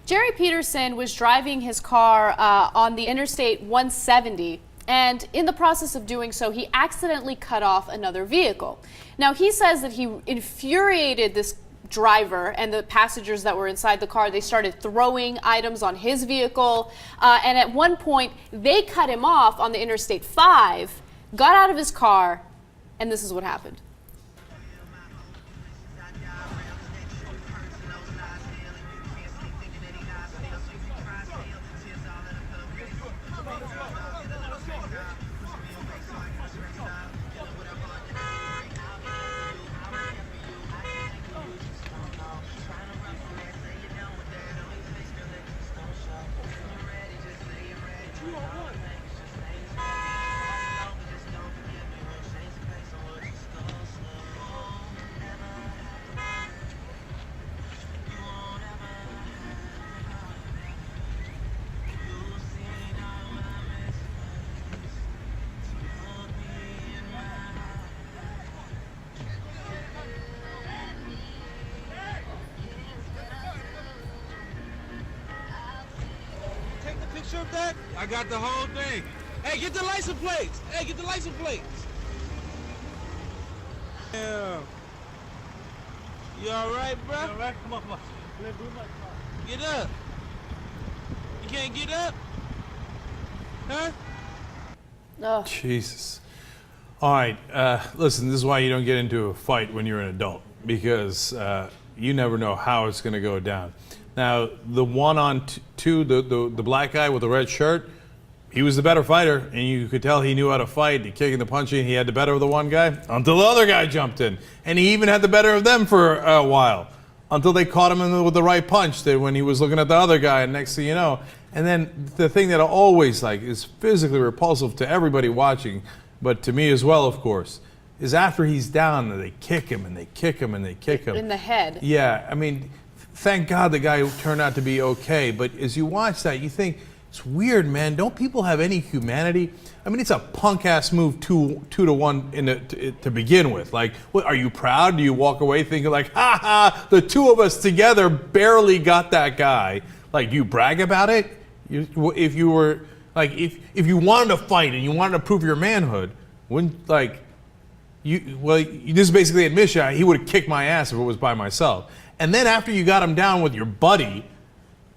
Jerry Peterson was driving his car on the Interstate 170, and in the process of doing so, he accidentally cut off another vehicle. Now, he says that he infuriated this driver and the passengers that were inside the car. They started throwing items on his vehicle, and at one point, they cut him off on the Interstate 5, got out of his car, and this is what happened. Of that? I got the whole thing. Hey, get the license plates. Hey, get the license plates. Yeah. You all right, bro? You all right? Come on, come on. Get up. You can't get up? Huh? Oh. Jesus. All right, listen, this is why you don't get into a fight when you're an adult, because you never know how it's going to go down. Now, the one on two, the black guy with the red shirt, he was the better fighter, and you could tell he knew how to fight. The kicking, the punching, he had the better of the one guy until the other guy jumped in. And he even had the better of them for a while until they caught him with the right punch when he was looking at the other guy, and next thing you know. And then the thing that I always like is physically repulsive to everybody watching, but to me as well, of course, is after he's down, they kick him and they kick him and they kick him. In the head. Yeah, I mean, thank God the guy turned out to be okay, but as you watch that, you think, it's weird, man. Don't people have any humanity? I mean, it's a punk-ass move 2-1 to begin with. Like, what, are you proud? Do you walk away thinking like, ha ha, the two of us together barely got that guy? Like, do you brag about it? If you were, like, if you wanted to fight and you wanted to prove your manhood, wouldn't, like, this is basically admission, he would have kicked my ass if it was by myself. And then after you got him down with your buddy,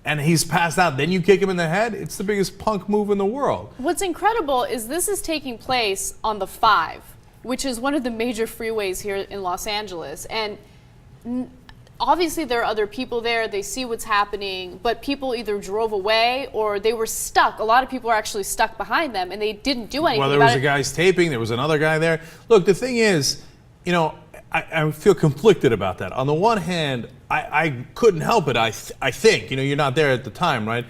and he's passed out, then you kick him in the head? It's the biggest punk move in the world. What's incredible is this is taking place on the 5, which is one of the major freeways here in Los Angeles. And obviously there are other people there, they see what's happening, but people either drove away or they were stuck. A lot of people are actually stuck behind them and they didn't do anything. Well, there was a guy's taping, there was another guy there. Look, the thing is, you know, I feel conflicted about that. On the one hand, I couldn't help it. I think, you know, you're not there at the time, right?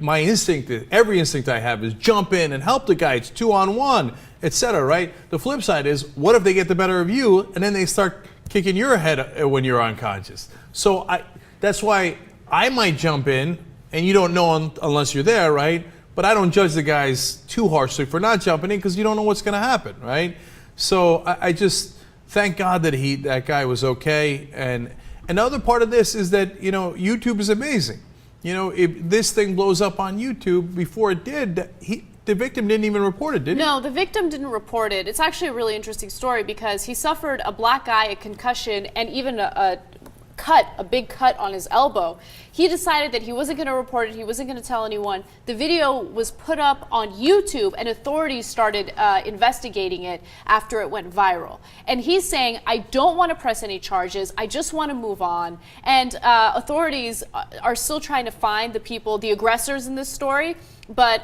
My instinct, every instinct I have is jump in and help the guy. It's 2-on-1, etc. Right? The flip side is, what if they get the better of you and then they start kicking your head when you're unconscious? So that's why I might jump in, and you don't know unless you're there, right? But I don't judge the guys too harshly for not jumping in because you don't know what's going to happen, right? So I just thank God that that guy was okay. And another part of this is that, you know, YouTube is amazing. You know, if this thing blows up on YouTube, before it did, the victim didn't even report it, did he? No, the victim didn't report it. It's actually a really interesting story because he suffered, a black guy, a concussion, and even a big cut on his elbow. He decided that he wasn't going to report it, he wasn't going to tell anyone. The video was put up on YouTube and authorities started investigating it after it went viral. And he's saying, I don't want to press any charges, I just want to move on. And authorities are still trying to find the people, the aggressors in this story. But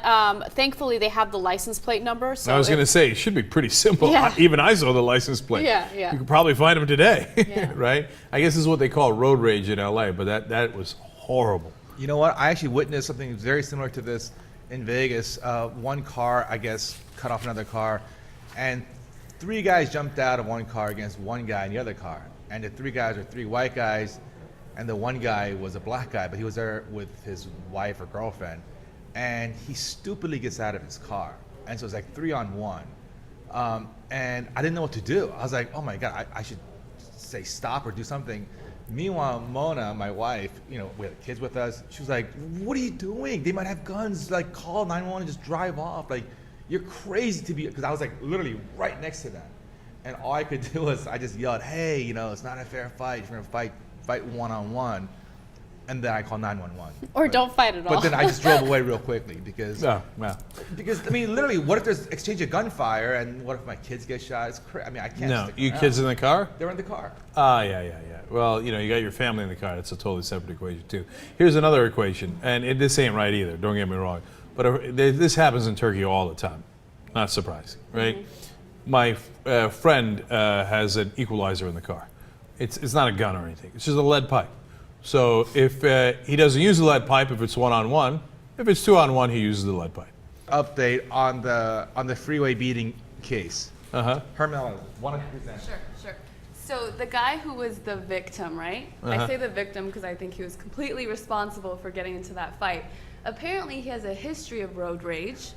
thankfully, they have the license plate number. So I was going to say, it should be pretty simple. Yeah. Even I saw the license plate. Yeah, yeah. You could probably find them today, Yeah. right? I guess this is what they call road rage in LA, but that was horrible. You know what? I actually witnessed something very similar to this in Vegas. One car, I guess, cut off another car, and 3 guys jumped out of one car against one guy in the other car. And the 3 guys are 3 white guys, and the one guy was a black guy, but he was there with his wife or girlfriend. And he stupidly gets out of his car. And so it's like 3-on-1. And I didn't know what to do. I was like, oh my God, I should say stop or do something. Meanwhile, Mona, my wife, we had kids with us. She was like, "What are you doing? They might have guns. Like, call 911 and just drive off. Like, you're crazy to be." Because I was like literally right next to them, and all I could do was I just yelled, "Hey, it's not a fair fight. If you're gonna fight one-on-one." And then I called 911. Or don't fight at all. But then I just drove away real quickly because Yeah. because I mean, literally, what if there's exchange of gunfire and what if my kids get shot? It's I mean, I can't. No, stick you around. kids in the car? They're in the car. Yeah. Well, you got your family in the car. It's a totally separate equation too. Here's another equation, and this ain't right either. Don't get me wrong, but this happens in Turkey all the time. Not surprising, right? My friend has an equalizer in the car. It's not a gun or anything. It's just a lead pipe. So if he doesn't use the lead pipe, if it's one-on-one, if it's two-on-one, he uses the lead pipe. Update on the freeway beating case. Hermela, 100%. Sure. So the guy who was the victim, right? I say the victim because I think he was completely responsible for getting into that fight. Apparently, he has a history of road rage.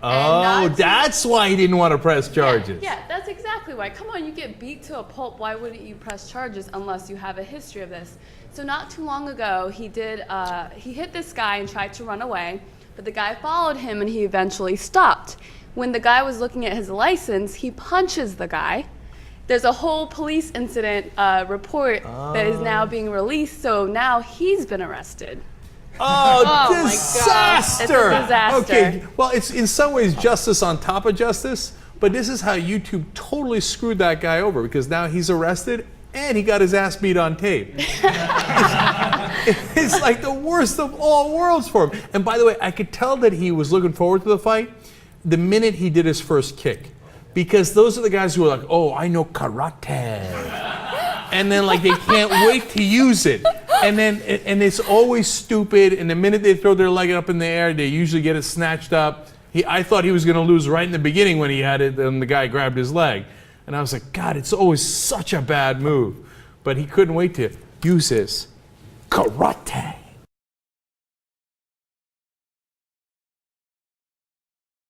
Oh, that's why he didn't want to press charges. Yeah, that's exactly why. Come on, you get beat to a pulp. Why wouldn't you press charges unless you have a history of this? So not too long ago, he hit this guy and tried to run away, but the guy followed him and he eventually stopped. When the guy was looking at his license, he punches the guy. There's a whole police incident report that is now being released, so now he's been arrested. Oh, my God. disaster! It's a disaster. Okay, well, it's in some ways justice on top of justice, but this is how YouTube totally screwed that guy over because now he's arrested and he got his ass beat on tape. It's like the worst of all worlds for him. And by the way, I could tell that he was looking forward to the fight the minute he did his first kick. Because those are the guys who are like, "Oh, I know karate." And then like they can't wait to use it. And it's always stupid. And the minute they throw their leg up in the air, they usually get it snatched up. I thought he was going to lose right in the beginning when he had it, and the guy grabbed his leg. And I was like, God, it's always such a bad move. But he couldn't wait to use his karate.